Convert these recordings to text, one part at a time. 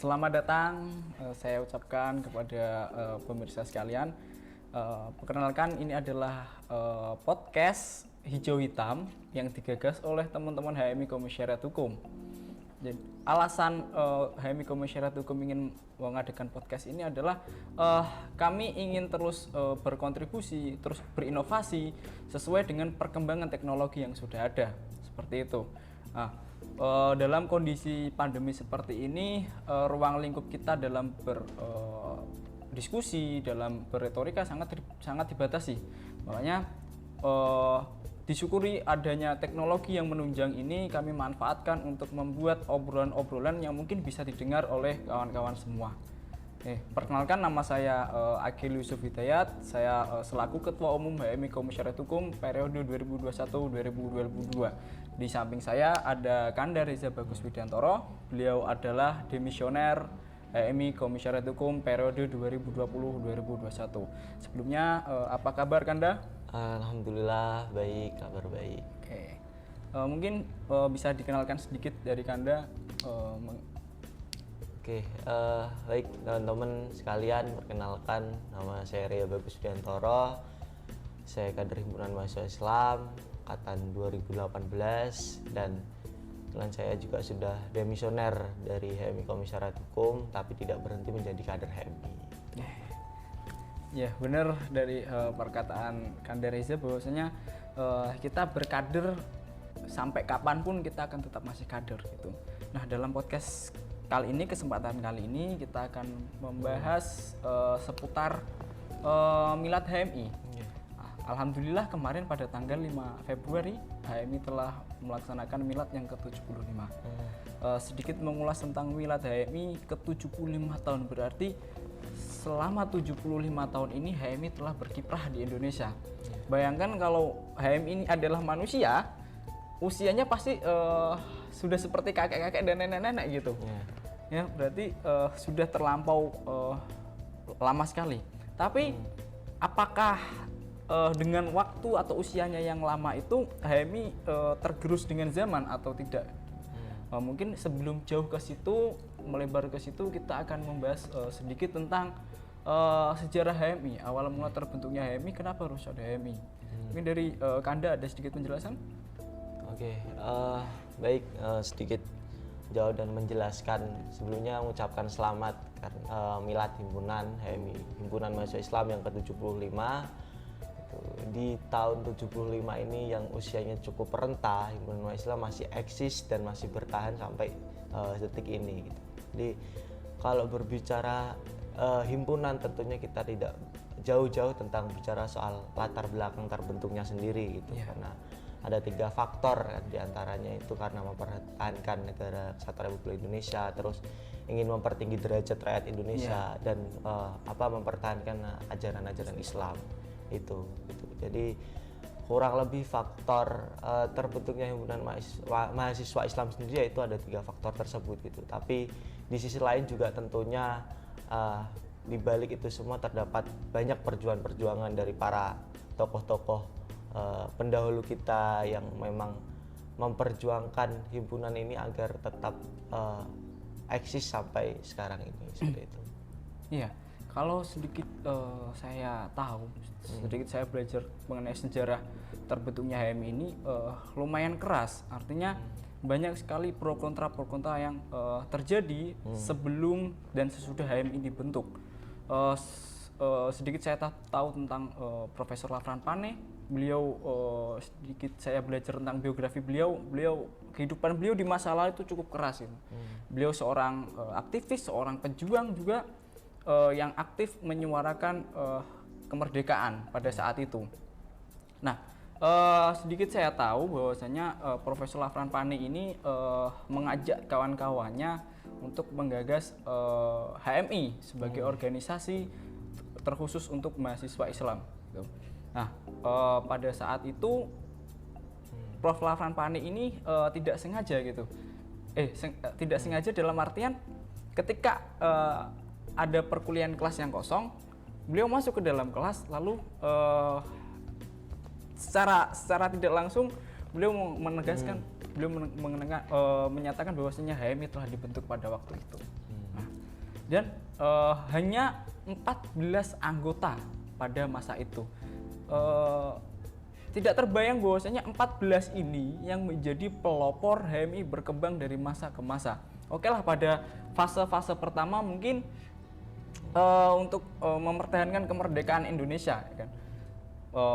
Selamat datang, saya ucapkan kepada pemirsa sekalian. Perkenalkan, ini adalah podcast Hijau Hitam yang digagas oleh teman-teman HMI Komisariat Hukum. Jadi, alasan HMI Komisariat Hukum ingin mengadakan podcast ini adalah kami ingin terus berkontribusi, terus berinovasi sesuai dengan perkembangan teknologi yang sudah ada, seperti itu. Nah, dalam kondisi pandemi seperti ini, ruang lingkup kita dalam berdiskusi, dalam berretorika sangat dibatasi. Makanya disyukuri adanya teknologi yang menunjang ini, kami manfaatkan untuk membuat obrolan-obrolan yang mungkin bisa didengar oleh kawan-kawan semua. Perkenalkan, nama saya Akil Yusuf Hidayat. Saya selaku Ketua Umum HMI Komisariat Hukum periode 2021-2022. Di samping saya ada Kanda Reza Bagus Widiantoro. Beliau adalah demisioner HMI Komisariat Hukum periode 2020-2021. Sebelumnya, apa kabar Kanda? Alhamdulillah baik, kabar baik. Oke. Mungkin bisa dikenalkan sedikit dari Kanda. Baik teman-teman sekalian, perkenalkan nama saya Ria Bagus Widiantoro. Saya kader Himpunan Mahasiswa Islam angkatan 2018 dan kebetulan saya juga sudah demisioner dari HMI Komisariat Hukum, tapi tidak berhenti menjadi kader HMI. Ya, benar dari perkataan Kanda Reza bahwasanya kita berkader sampai kapanpun kita akan tetap masih kader gitu. Nah, dalam podcast kesempatan kali ini kita akan membahas seputar Milad HMI. Alhamdulillah kemarin pada tanggal 5 Februari HMI telah melaksanakan Milad yang ke-75. Sedikit mengulas tentang Milad HMI ke-75 tahun, berarti selama 75 tahun ini HMI telah berkiprah di Indonesia. Bayangkan kalau HMI ini adalah manusia, usianya pasti sudah seperti kakek-kakek dan nenek-nenek gitu. Ya, berarti sudah terlampau lama sekali. Tapi apakah dengan waktu atau usianya yang lama itu HMI tergerus dengan zaman atau tidak? Mungkin sebelum jauh ke situ, melebar ke situ, kita akan membahas sedikit tentang sejarah HMI. Awal mula terbentuknya HMI, kenapa harus ada HMI? Mungkin dari Kanda ada sedikit penjelasan? Baik, sedikit jauh dan menjelaskan. Sebelumnya mengucapkan selamat Milad Himpunan HMI, Himpunan Mahasiswa Islam yang ke-75. Di tahun 75 ini yang usianya cukup renta, Himpunan Mahasiswa Islam masih eksis dan masih bertahan sampai detik ini gitu. Jadi kalau berbicara himpunan, tentunya kita tidak jauh-jauh tentang bicara soal latar belakang terbentuknya sendiri gitu. Karena ada 3 faktor kan, diantaranya itu karena mempertahankan negara Kesatuan Republik Indonesia, terus ingin mempertinggi derajat rakyat Indonesia, dan mempertahankan ajaran-ajaran Islam itu. Jadi kurang lebih faktor terbentuknya Himpunan Mahasiswa Islam sendiri yaitu ada 3 faktor tersebut gitu. Tapi di sisi lain juga tentunya di balik itu semua terdapat banyak perjuangan dari para tokoh-tokoh pendahulu kita yang memang memperjuangkan himpunan ini agar tetap eksis sampai sekarang ini, seperti itu. Iya, kalau sedikit saya tahu, sedikit saya belajar mengenai sejarah terbentuknya HMI ini lumayan keras. Artinya banyak sekali pro kontra yang terjadi sebelum dan sesudah HMI dibentuk. Sedikit saya tahu tentang Profesor Lafran Pane. Beliau sedikit saya belajar tentang biografi beliau. Kehidupan beliau di masa lalu itu cukup keras gitu. Beliau seorang aktivis, seorang pejuang juga yang aktif menyuarakan kemerdekaan pada saat itu. Nah, sedikit saya tahu bahwasanya Profesor Lafran Pane ini mengajak kawan-kawannya untuk menggagas HMI sebagai organisasi terkhusus untuk mahasiswa Islam gitu. Nah, pada saat itu Prof. Lafran Pane ini tidak sengaja gitu. Tidak sengaja dalam artian ketika ada perkuliahan kelas yang kosong, beliau masuk ke dalam kelas lalu secara tidak langsung beliau menegaskan, beliau menyatakan bahwasanya HMI telah dibentuk pada waktu itu. Nah, dan hanya 14 anggota pada masa itu. Tidak terbayang bahwasanya 14 ini yang menjadi pelopor HMI berkembang dari masa ke masa. Oke lah, pada fase-fase pertama mungkin untuk mempertahankan kemerdekaan Indonesia, kan?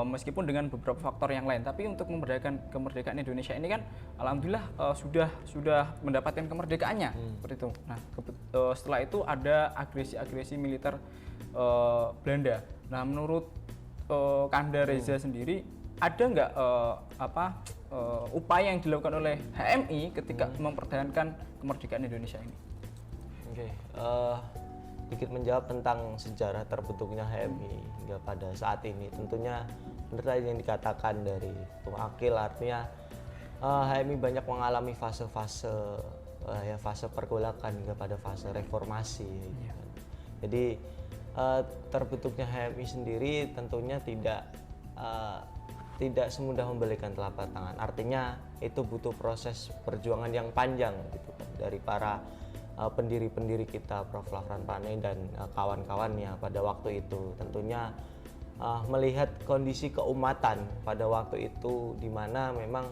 Meskipun dengan beberapa faktor yang lain, tapi untuk mempertahankan kemerdekaan Indonesia ini kan alhamdulillah sudah mendapatkan kemerdekaannya seperti itu. Nah, setelah itu ada agresi militer Belanda. Nah, menurut Kanda Reza sendiri, ada nggak upaya yang dilakukan oleh HMI ketika mempertahankan kemerdekaan Indonesia ini? Oke, sedikit menjawab tentang sejarah terbentuknya HMI hingga pada saat ini. Tentunya benar yang dikatakan dari Tung Akil, artinya HMI banyak mengalami fase-fase fase pergolakan hingga pada fase reformasi. Gitu kan. Jadi terbentuknya HMI sendiri tentunya tidak semudah membalikan telapak tangan. Artinya itu butuh proses perjuangan yang panjang gitu kan, dari para pendiri-pendiri kita, Prof. Lafran Pane dan kawan-kawannya pada waktu itu. Tentunya melihat kondisi keumatan pada waktu itu, di mana memang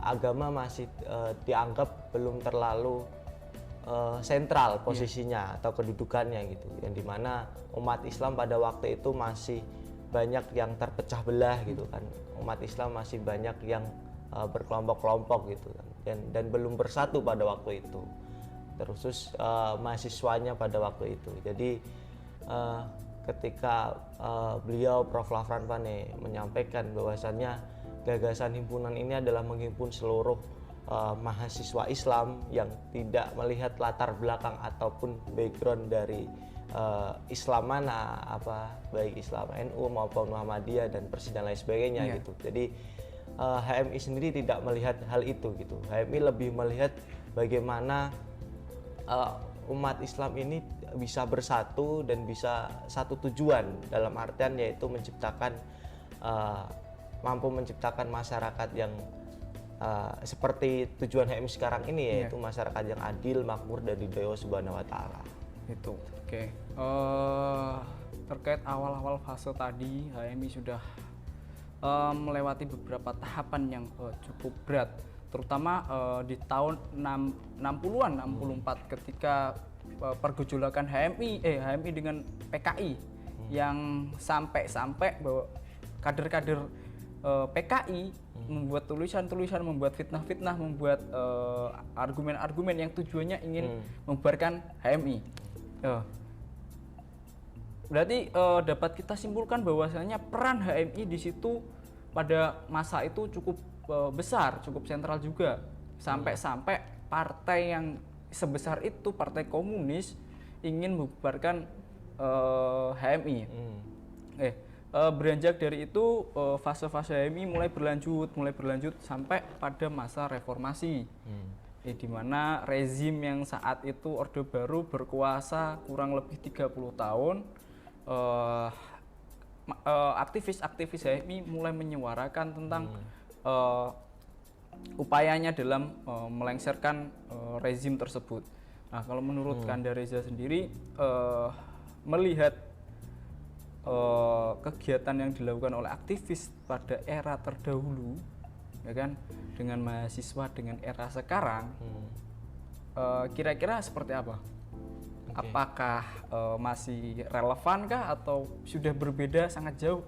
agama masih dianggap belum terlalu sentral posisinya atau kedudukannya gitu, yang dimana umat Islam pada waktu itu masih banyak yang terpecah belah gitu kan, umat Islam masih banyak yang berkelompok-kelompok gitu kan, dan belum bersatu pada waktu itu, terus mahasiswanya pada waktu itu. Jadi ketika beliau Prof. Lafran Pane menyampaikan bahwasannya gagasan himpunan ini adalah menghimpun seluruh mahasiswa Islam yang tidak melihat latar belakang ataupun background dari Islam mana, baik Islam NU maupun Muhammadiyah dan Persis dan lain sebagainya gitu. Jadi HMI sendiri tidak melihat hal itu gitu. HMI lebih melihat bagaimana umat Islam ini bisa bersatu dan bisa satu tujuan, dalam artian yaitu mampu menciptakan masyarakat yang seperti tujuan HMI sekarang ini, yaitu masyarakat yang adil, makmur, dan ridho Allah Subhanahu wa Ta'ala. Itu oke. Terkait awal-awal fase tadi, HMI sudah melewati beberapa tahapan yang cukup berat, terutama di tahun 60-an, 64 ketika pergejolakan HMI dengan PKI yang sampai bahwa kader-kader PKI membuat tulisan-tulisan, membuat fitnah-fitnah, membuat argumen-argumen yang tujuannya ingin membubarkan HMI. Berarti dapat kita simpulkan bahwasanya peran HMI di situ pada masa itu cukup besar, cukup sentral juga. Sampai-sampai partai yang sebesar itu, Partai Komunis, ingin membubarkan HMI. Beranjak dari itu fase-fase HMI mulai berlanjut sampai pada masa reformasi. Di mana rezim yang saat itu Orde Baru berkuasa kurang lebih 30 tahun, aktivis-aktivis HMI mulai menyuarakan tentang upayanya dalam melengsarkan rezim tersebut. Nah, kalau menurut Kanda Reza sendiri melihat kegiatan yang dilakukan oleh aktivis pada era terdahulu, ya kan, dengan mahasiswa dengan era sekarang, kira-kira seperti apa? Apakah masih relevankah atau sudah berbeda sangat jauh?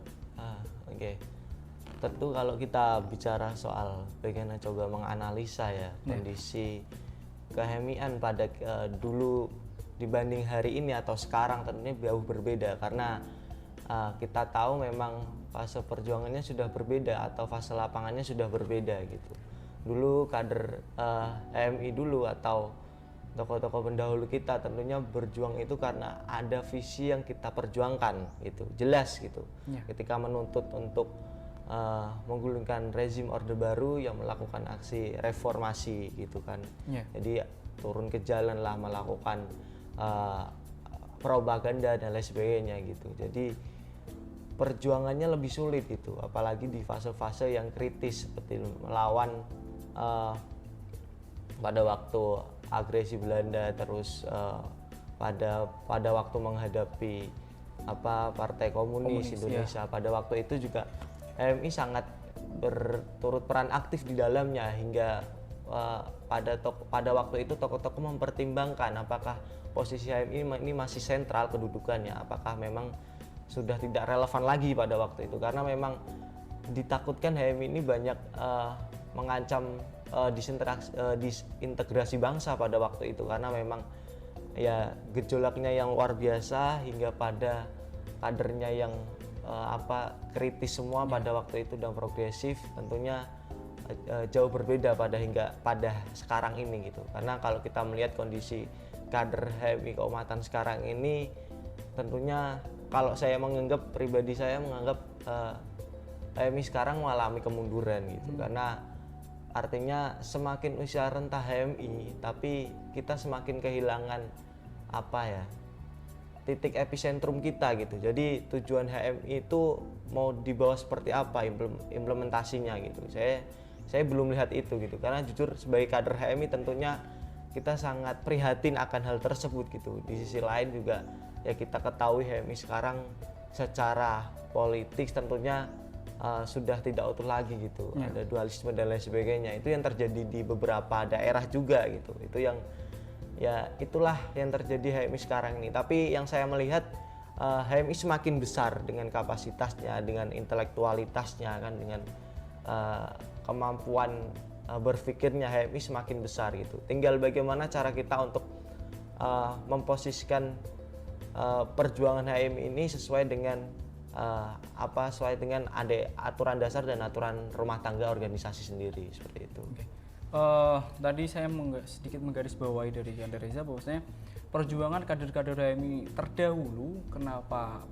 Tentu kalau kita bicara soal bagaimana coba menganalisa kondisi kehemian pada dulu dibanding hari ini atau sekarang, tentunya jauh berbeda, karena kita tahu memang fase perjuangannya sudah berbeda atau fase lapangannya sudah berbeda gitu. Dulu kader HMI dulu atau tokoh-tokoh pendahulu kita tentunya berjuang itu karena ada visi yang kita perjuangkan gitu, jelas gitu. Ketika menuntut untuk menggulingkan rezim Orde Baru yang melakukan aksi reformasi gitu kan. Jadi turun ke jalan lah, melakukan propaganda dan lain sebagainya gitu. Jadi perjuangannya lebih sulit gitu, apalagi di fase-fase yang kritis seperti melawan pada waktu agresi Belanda, terus pada waktu menghadapi Partai Komunis Indonesia, pada waktu itu juga HMI sangat berturut peran aktif di dalamnya, hingga pada waktu itu tokoh-tokoh mempertimbangkan apakah posisi HMI ini masih sentral kedudukannya, apakah memang sudah tidak relevan lagi pada waktu itu, karena memang ditakutkan HMI ini banyak mengancam disintegrasi bangsa pada waktu itu, karena memang ya gejolaknya yang luar biasa hingga pada kadernya yang kritis semua pada waktu itu dan progresif, tentunya jauh berbeda pada sekarang ini gitu. Karena kalau kita melihat kondisi kader HMI keumatan sekarang ini, tentunya kalau saya pribadi saya menganggap HMI sekarang mengalami kemunduran gitu. Karena artinya semakin usia rentah HMI, tapi kita semakin kehilangan titik epicentrum kita gitu. Jadi tujuan HMI itu mau dibawa seperti apa implementasinya gitu. Saya belum lihat itu gitu. Karena jujur sebagai kader HMI tentunya kita sangat prihatin akan hal tersebut gitu. Di sisi lain juga ya kita ketahui HMI sekarang secara politik tentunya sudah tidak utuh lagi gitu. Ada dualisme dan lain sebagainya. Itu yang terjadi di beberapa daerah juga gitu. Itulah yang terjadi HMI sekarang ini. Tapi yang saya melihat HMI semakin besar dengan kapasitasnya, dengan intelektualitasnya kan, dengan kemampuan berpikirnya HMI semakin besar gitu. Tinggal bagaimana cara kita untuk memposisikan perjuangan HMI ini sesuai dengan aturan dasar dan aturan rumah tangga organisasi sendiri, seperti itu. Okay. Tadi saya sedikit menggarisbawahi dari Kak Reza bahwasanya perjuangan kader-kader HMI terdahulu, kenapa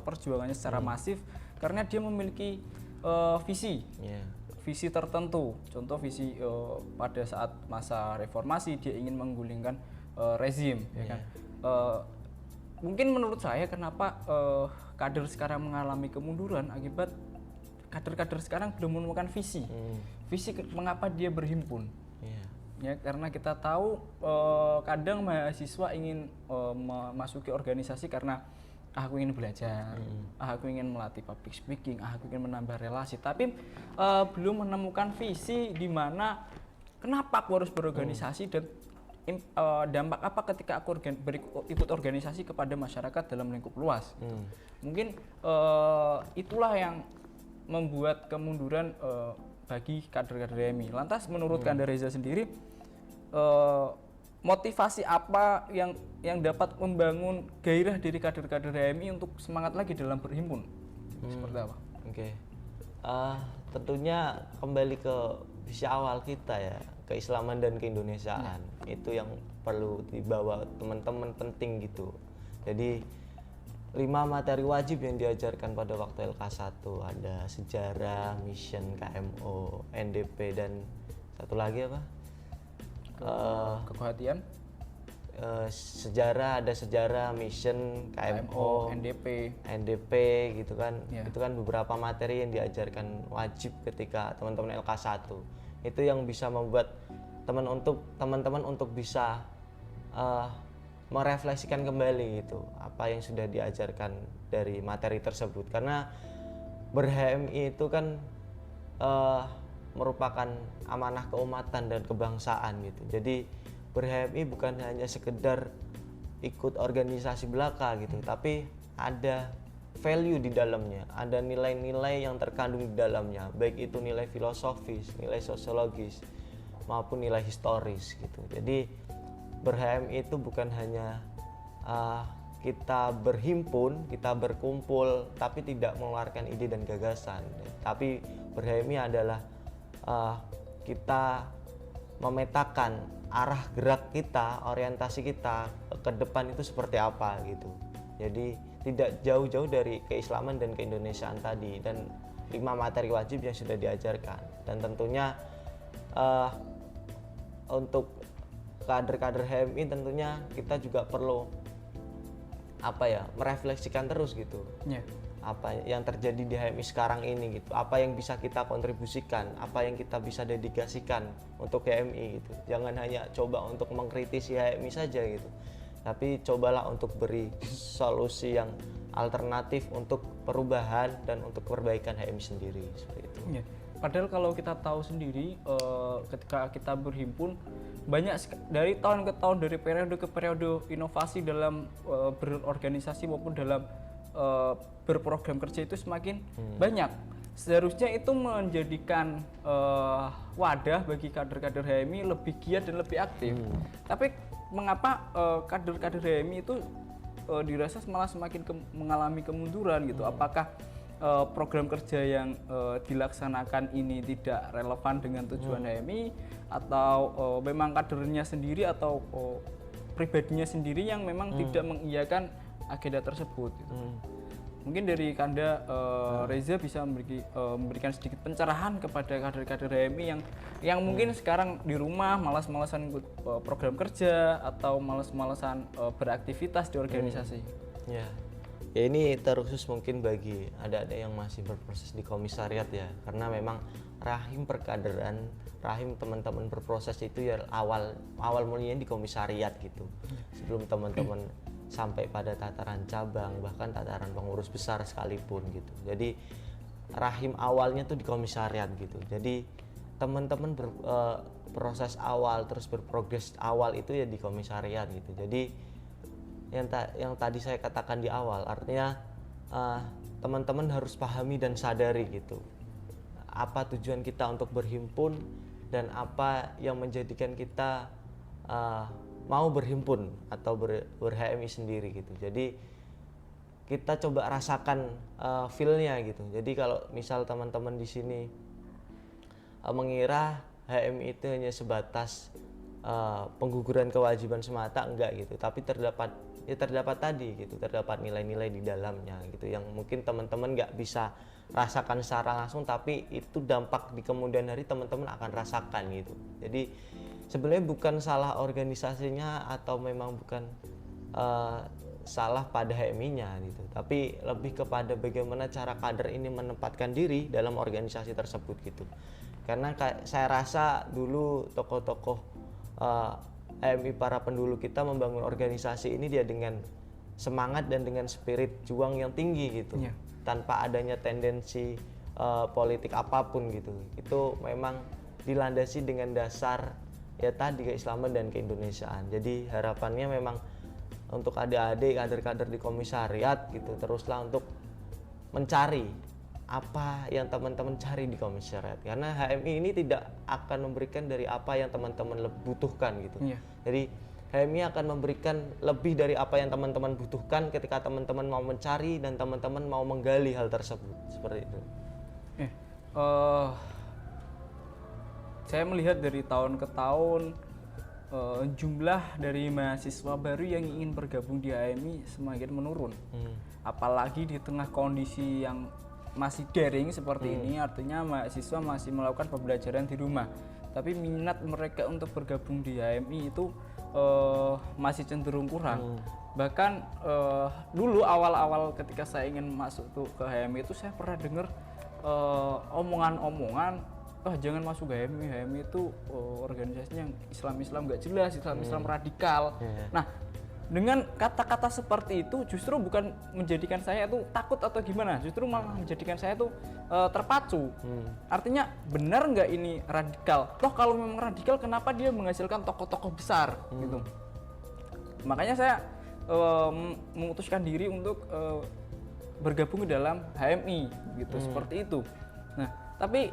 perjuangannya secara masif, karena dia memiliki visi tertentu. Contoh visi pada saat masa reformasi dia ingin menggulingkan rezim, ya kan. Mungkin menurut saya kenapa kader sekarang mengalami kemunduran akibat kader-kader sekarang belum menemukan visi mengapa dia berhimpun. Ya, karena kita tahu kadang mahasiswa ingin memasuki organisasi karena aku ingin belajar, aku ingin melatih public speaking, aku ingin menambah relasi, tapi belum menemukan visi di mana kenapa aku harus berorganisasi dan dampak apa ketika aku ikut organisasi kepada masyarakat dalam lingkup luas. Mungkin itulah yang membuat kemunduran bagi kader-kader HMI. Lantas menurut Kak Reza sendiri, motivasi apa yang dapat membangun gairah diri kader-kader HMI untuk semangat lagi dalam berhimpun? Seperti apa? Tentunya kembali ke visi awal kita ya, keislaman dan keindonesiaan. Itu yang perlu dibawa teman-teman, penting gitu. Jadi 5 materi wajib yang diajarkan pada waktu LK1 ada sejarah, mission, KMO, NDP, dan satu lagi apa? Kehatian. Sejarah, ada sejarah, mission, KMO, NDP gitu kan. Itu kan beberapa materi yang diajarkan wajib ketika teman-teman LK1. Itu yang bisa membuat teman-teman untuk bisa merefleksikan kembali gitu apa yang sudah diajarkan dari materi tersebut, karena ber-HMI itu kan merupakan amanah keumatan dan kebangsaan gitu. Jadi ber-HMI bukan hanya sekedar ikut organisasi belaka gitu, tapi ada value di dalamnya, ada nilai-nilai yang terkandung di dalamnya, baik itu nilai filosofis, nilai sosiologis maupun nilai historis gitu. Jadi ber-HMI itu bukan hanya kita berhimpun, kita berkumpul, tapi tidak mengeluarkan ide dan gagasan. Tapi ber-HMI adalah kita memetakan arah gerak kita, orientasi kita ke depan itu seperti apa gitu. Jadi tidak jauh-jauh dari keislaman dan keindonesiaan tadi, dan 5 materi wajib yang sudah diajarkan. Dan tentunya untuk kader-kader HMI tentunya kita juga perlu apa ya, merefleksikan terus gitu. Ya. Apa yang terjadi di HMI sekarang ini gitu, apa yang bisa kita kontribusikan, apa yang kita bisa dedikasikan untuk HMI gitu. Jangan hanya coba untuk mengkritisi HMI saja gitu, tapi cobalah untuk beri solusi yang alternatif untuk perubahan dan untuk perbaikan HMI sendiri, seperti itu. Ya. Padahal kalau kita tahu sendiri, ketika kita berhimpun, banyak dari tahun ke tahun, dari periode ke periode, inovasi dalam berorganisasi maupun dalam berprogram kerja itu semakin banyak. Seharusnya itu menjadikan wadah bagi kader-kader HMI lebih giat dan lebih aktif. Tapi mengapa kader-kader HMI itu dirasa malah semakin mengalami kemunduran gitu? Apakah program kerja yang dilaksanakan ini tidak relevan dengan tujuan HMI, atau memang kadernya sendiri atau pribadinya sendiri yang memang tidak mengiyakan agenda tersebut gitu. Mungkin dari Kanda, Reza bisa memberikan sedikit pencerahan kepada kader-kader HMI yang mungkin sekarang di rumah malas-malasan ikut program kerja atau malas-malasan beraktivitas di organisasi. Ya, ini terkhusus mungkin bagi adik-adik yang masih berproses di komisariat ya, karena memang rahim perkaderan, rahim teman-teman berproses itu ya awal mulanya di komisariat gitu. Sebelum teman-teman sampai pada tataran cabang, bahkan tataran pengurus besar sekalipun gitu. Jadi rahim awalnya tuh di komisariat gitu. Jadi teman-teman berproses awal terus berprogres awal itu ya di komisariat gitu. Jadi yang tadi saya katakan di awal, artinya teman-teman harus pahami dan sadari gitu apa tujuan kita untuk berhimpun dan apa yang menjadikan kita mau berhimpun atau ber-HMI sendiri gitu. Jadi kita coba rasakan feel-nya gitu. Jadi kalau misal teman-teman di sini mengira HMI itu hanya sebatas pengguguran kewajiban semata, enggak gitu. Tapi terdapat tadi gitu, terdapat nilai-nilai di dalamnya gitu yang mungkin teman-teman nggak bisa rasakan secara langsung, tapi itu dampak di kemudian hari teman-teman akan rasakan gitu. Jadi sebenarnya bukan salah organisasinya atau memang bukan salah pada HMI-nya gitu, tapi lebih kepada bagaimana cara kader ini menempatkan diri dalam organisasi tersebut gitu. Karena saya rasa dulu tokoh-tokoh HMI para pendulu kita membangun organisasi ini dia dengan semangat dan dengan spirit juang yang tinggi gitu, tanpa adanya tendensi politik apapun gitu. Itu memang dilandasi dengan dasar ya tadi keislaman dan keindonesiaan. Jadi harapannya memang untuk adik-adik kader-kader di komisariat gitu teruslah untuk mencari apa yang teman-teman cari di komisariat, karena HMI ini tidak akan memberikan dari apa yang teman-teman butuhkan gitu. Jadi HMI akan memberikan lebih dari apa yang teman-teman butuhkan ketika teman-teman mau mencari dan teman-teman mau menggali hal tersebut, seperti itu. Saya melihat dari tahun ke tahun jumlah dari mahasiswa baru yang ingin bergabung di HMI semakin menurun. Apalagi di tengah kondisi yang masih daring seperti ini, artinya mahasiswa masih melakukan pembelajaran di rumah. Tapi minat mereka untuk bergabung di HMI itu masih cenderung kurang. Bahkan dulu awal-awal ketika saya ingin masuk tuh ke HMI itu saya pernah dengar omongan-omongan, jangan masuk HMI, HMI itu organisasinya yang Islam-Islam nggak jelas, Islam-Islam radikal. Nah, dengan kata-kata seperti itu justru bukan menjadikan saya tuh takut atau gimana, justru malah menjadikan saya tuh terpacu. Artinya benar nggak ini radikal? Toh kalau memang radikal, kenapa dia menghasilkan tokoh-tokoh besar gitu? Makanya saya memutuskan diri untuk bergabung di dalam HMI gitu, seperti itu. Nah, tapi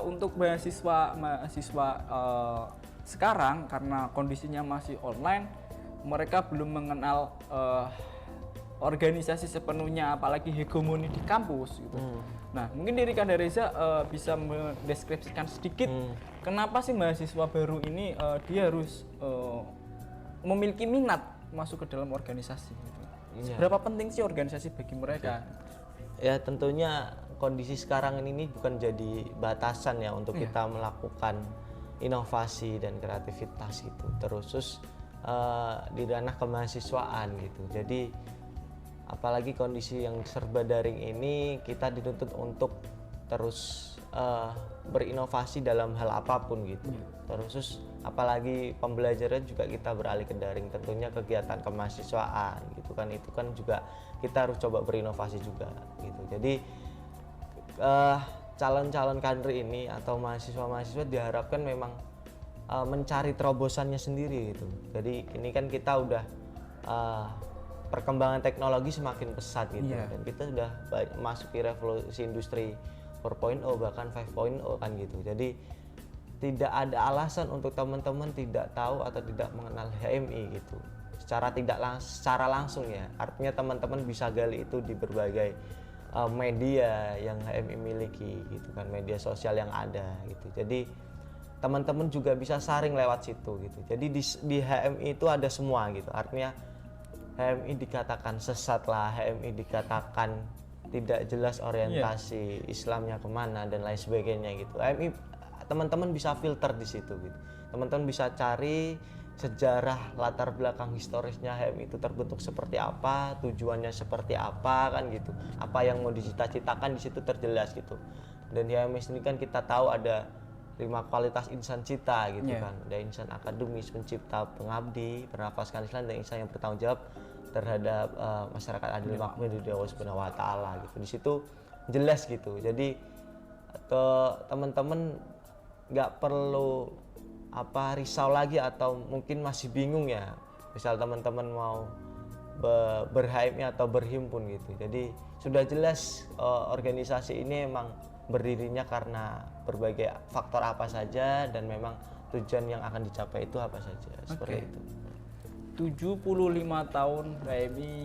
untuk mahasiswa sekarang karena kondisinya masih online, mereka belum mengenal organisasi sepenuhnya, apalagi hegemoni di kampus gitu. Nah, mungkin dari Kanda Reza bisa mendeskripsikan sedikit kenapa sih mahasiswa baru ini dia harus memiliki minat masuk ke dalam organisasi gitu. Seberapa penting sih organisasi bagi mereka? Ya tentunya kondisi sekarang ini bukan jadi batasan ya untuk kita melakukan inovasi dan kreativitas gitu, terus di ranah kemahasiswaan gitu. Jadi apalagi kondisi yang serba daring ini, kita dituntut untuk terus berinovasi dalam hal apapun gitu. Terus apalagi pembelajaran juga kita beralih ke daring, tentunya kegiatan kemahasiswaan gitu kan, itu kan juga kita harus coba berinovasi juga gitu. Jadi calon-calon kader ini atau mahasiswa-mahasiswa diharapkan memang mencari terobosannya sendiri gitu. Jadi ini kan kita udah perkembangan teknologi semakin pesat gitu, dan kita sudah masuki revolusi industri 4.0 bahkan 5.0 kan gitu. Jadi tidak ada alasan untuk teman-teman tidak tahu atau tidak mengenal HMI gitu secara langsung ya. Artinya teman-teman bisa gali itu di berbagai media yang HMI miliki gitu kan, media sosial yang ada gitu. Jadi teman-teman juga bisa saring lewat situ gitu. Jadi di HMI itu ada semua gitu. Artinya HMI dikatakan sesat lah, HMI dikatakan tidak jelas orientasi Islamnya kemana dan lain sebagainya gitu. HMI teman-teman bisa filter di situ gitu. Teman-teman bisa cari sejarah latar belakang historisnya HMI itu terbentuk seperti apa, tujuannya seperti apa kan gitu. Apa yang mau dicita-citakan di situ terjelas gitu. Dan di HMI ini kan kita tahu ada 5 kualitas insan cita gitu kan. Ada insan akademis, pencipta, pengabdi, bernafaskan Islam, dan insan yang bertanggung jawab terhadap masyarakat adil makmur di Allah Subhanahu wa taala gitu. Di situ jelas gitu. Jadi ke teman-teman nggak perlu risau lagi atau mungkin masih bingung ya. Misal teman-teman mau berHMI atau berhimpun gitu. Jadi sudah jelas organisasi ini emang berdirinya karena berbagai faktor apa saja, dan memang tujuan yang akan dicapai itu apa saja, seperti itu. 75 tahun HMI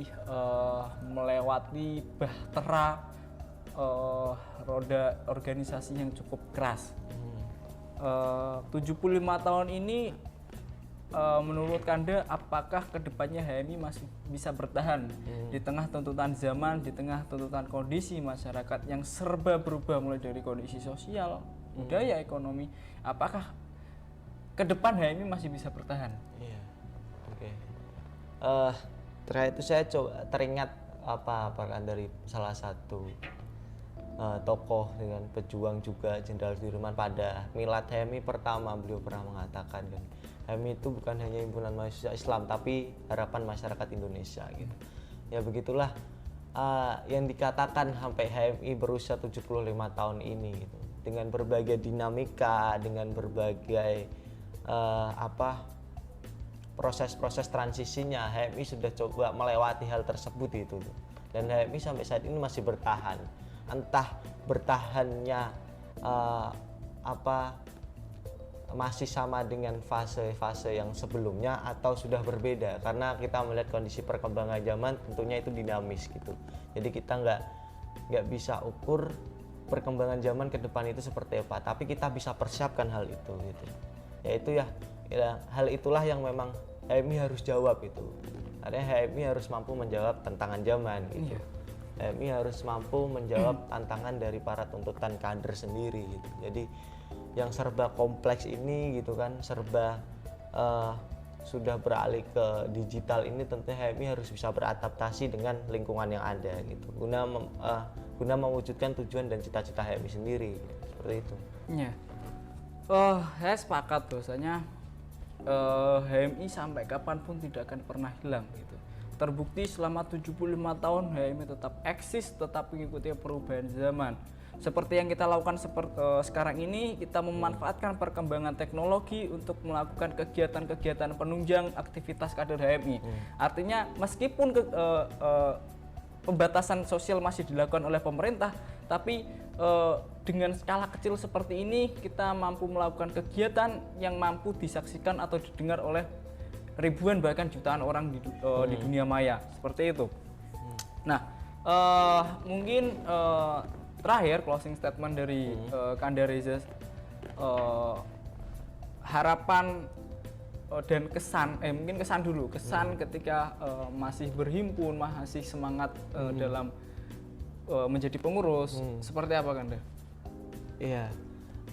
melewati bahtera roda organisasi yang cukup keras. 75 tahun ini menurut Kanda, apakah kedepannya HMI masih bisa bertahan di tengah tuntutan zaman, di tengah tuntutan kondisi masyarakat yang serba berubah, mulai dari kondisi sosial, budaya, ekonomi? Apakah ke depan HMI masih bisa bertahan? Iya, oke. Terakhir itu saya coba teringat kan dari salah satu tokoh dengan pejuang juga, Jenderal Sudirman, pada milad HMI pertama beliau pernah mengatakan, dan HMI itu bukan hanya himpunan mahasiswa Islam tapi harapan masyarakat Indonesia gitu. Ya begitulah yang dikatakan sampai HMI berusia 75 tahun ini gitu. Dengan berbagai dinamika, dengan berbagai proses-proses transisinya, HMI sudah coba melewati hal tersebut itu. Dan HMI sampai saat ini masih bertahan. Entah bertahannya masih sama dengan fase-fase yang sebelumnya atau sudah berbeda, karena kita melihat kondisi perkembangan zaman tentunya itu dinamis gitu. Jadi kita nggak bisa ukur perkembangan zaman ke depan itu seperti apa, tapi kita bisa persiapkan hal itu gitu. Yaitu hal itulah yang memang HMI harus jawab itu. Artinya HMI harus mampu menjawab tantangan zaman gitu. HMI harus mampu menjawab tantangan dari para tuntutan kader sendiri gitu. Jadi yang serba kompleks ini gitu kan, serba sudah beralih ke digital ini, tentunya HMI harus bisa beradaptasi dengan lingkungan yang ada gitu, guna mewujudkan tujuan dan cita-cita HMI sendiri gitu. Seperti itu. Iya. Saya sepakat bahwasanya HMI sampai kapanpun tidak akan pernah hilang gitu. Terbukti selama 75 tahun HMI tetap eksis, tetap mengikuti perubahan zaman. Seperti yang kita lakukan sekarang ini, kita memanfaatkan perkembangan teknologi untuk melakukan kegiatan-kegiatan penunjang aktivitas kader HMI. Artinya meskipun pembatasan sosial masih dilakukan oleh pemerintah, tapi dengan skala kecil seperti ini kita mampu melakukan kegiatan yang mampu disaksikan atau didengar oleh ribuan bahkan jutaan orang di dunia maya, seperti itu. Nah, mungkin terakhir closing statement dari Kanda Reza, harapan dan kesan, mungkin kesan dulu, kesan ketika masih berhimpun, masih semangat dalam menjadi pengurus, seperti apa Kanda? Iya,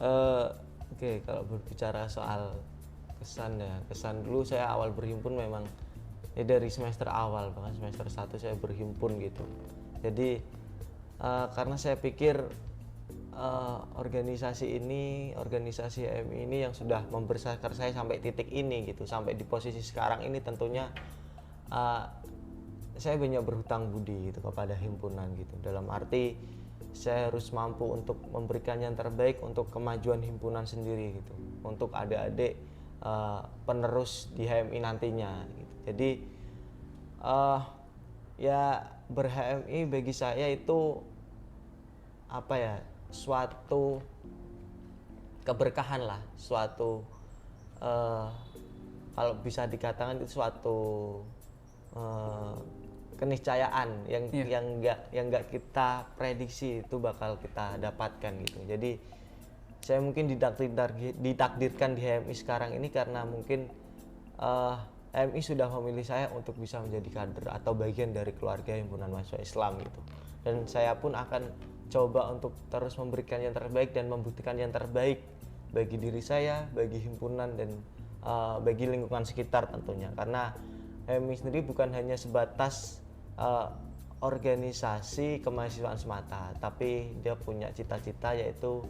oke, kalau berbicara soal kesan ya, kesan dulu saya awal berhimpun memang Ya dari semester awal, bahkan semester 1 saya berhimpun gitu. Jadi karena saya pikir organisasi HMI ini yang sudah membesarkan saya sampai titik ini gitu, sampai di posisi sekarang ini, tentunya saya banyak berhutang budi gitu kepada himpunan gitu. Dalam arti saya harus mampu untuk memberikan yang terbaik untuk kemajuan himpunan sendiri gitu, untuk adik-adik penerus di HMI nantinya gitu. Jadi ya ber-HMI bagi saya itu apa ya, suatu keberkahan lah, suatu kalau bisa dikatakan itu suatu keniscayaan yang nggak kita prediksi itu bakal kita dapatkan gitu. Jadi saya mungkin ditakdirkan di HMI sekarang ini karena mungkin HMI sudah memilih saya untuk bisa menjadi kader atau bagian dari keluarga himpunan mahasiswa Islam gitu. Dan saya pun akan coba untuk terus memberikan yang terbaik dan membuktikan yang terbaik bagi diri saya, bagi himpunan, dan bagi lingkungan sekitar tentunya. Karena HMI sendiri bukan hanya sebatas organisasi kemahasiswaan semata, tapi dia punya cita-cita yaitu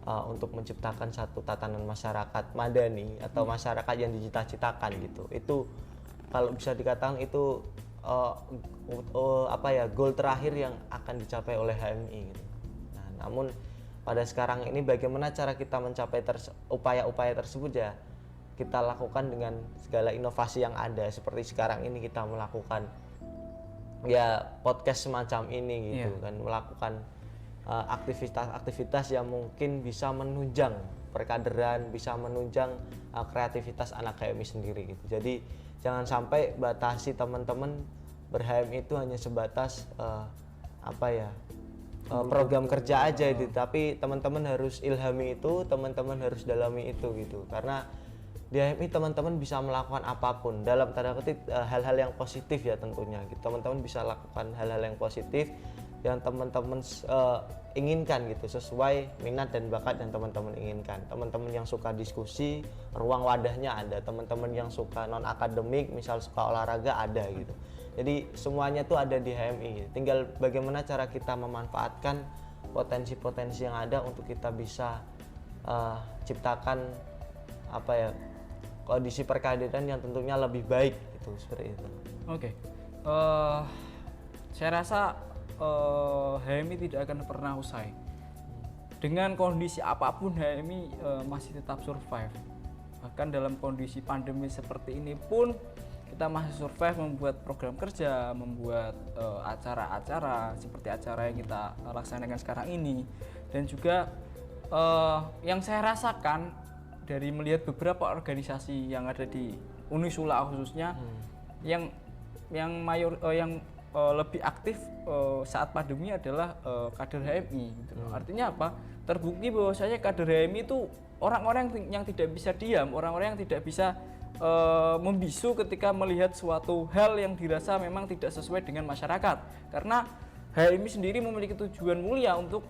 untuk menciptakan satu tatanan masyarakat madani atau masyarakat yang dicita-citakan gitu. Itu kalau bisa dikatakan itu goal terakhir yang akan dicapai oleh HMI gitu. Nah, namun pada sekarang ini bagaimana cara kita mencapai upaya-upaya tersebut, ya kita lakukan dengan segala inovasi yang ada. Seperti sekarang ini kita melakukan ya podcast semacam ini gitu kan, melakukan aktivitas-aktivitas yang mungkin bisa menunjang perkaderan, bisa menunjang kreativitas anak HMI sendiri gitu. Jadi jangan sampai batasi teman-teman ber-HMI itu hanya sebatas program kerja aja itu, tapi teman-teman harus ilhami itu, teman-teman harus dalami itu gitu. Karena di HMI teman-teman bisa melakukan apapun dalam tanda kutip, hal-hal yang positif ya tentunya gitu. Teman-teman bisa lakukan hal-hal yang positif yang teman-teman inginkan gitu, sesuai minat dan bakat yang teman-teman inginkan. Teman-teman yang suka diskusi, ruang wadahnya ada. Teman-teman yang suka non akademik, misal suka olahraga, ada gitu. Jadi semuanya tuh ada di HMI. Tinggal bagaimana cara kita memanfaatkan potensi-potensi yang ada untuk kita bisa ciptakan kondisi perkaderan yang tentunya lebih baik itu, seperti itu. Oke. Saya rasa HMI tidak akan pernah usai. Dengan kondisi apapun HMI masih tetap survive. Bahkan dalam kondisi pandemi seperti ini pun kita masih survive, membuat program kerja, membuat acara-acara seperti acara yang kita laksanakan sekarang ini. Dan juga yang saya rasakan dari melihat beberapa organisasi yang ada di Unisula khususnya, yang lebih aktif saat pandemi adalah kader HMI gitu. Artinya apa? Terbukti bahwasanya kader HMI itu orang-orang yang tidak bisa diam, orang-orang yang tidak bisa membisu ketika melihat suatu hal yang dirasa memang tidak sesuai dengan masyarakat. Karena HMI sendiri memiliki tujuan mulia untuk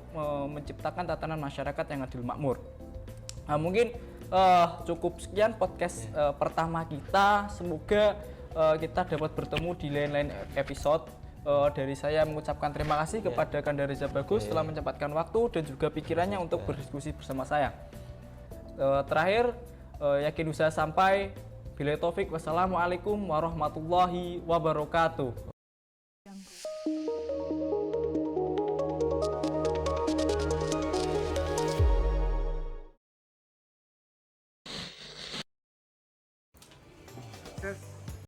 menciptakan tatanan masyarakat yang adil makmur. Nah, mungkin cukup sekian podcast pertama kita. Semoga kita dapat bertemu di lain-lain episode. Dari saya mengucapkan terima kasih kepada Kanda Reza Bagus telah menyempatkan waktu dan juga pikirannya untuk berdiskusi bersama saya. Terakhir, yakin usaha sampai. Bila taufik, wassalamualaikum warahmatullahi wabarakatuh. Terus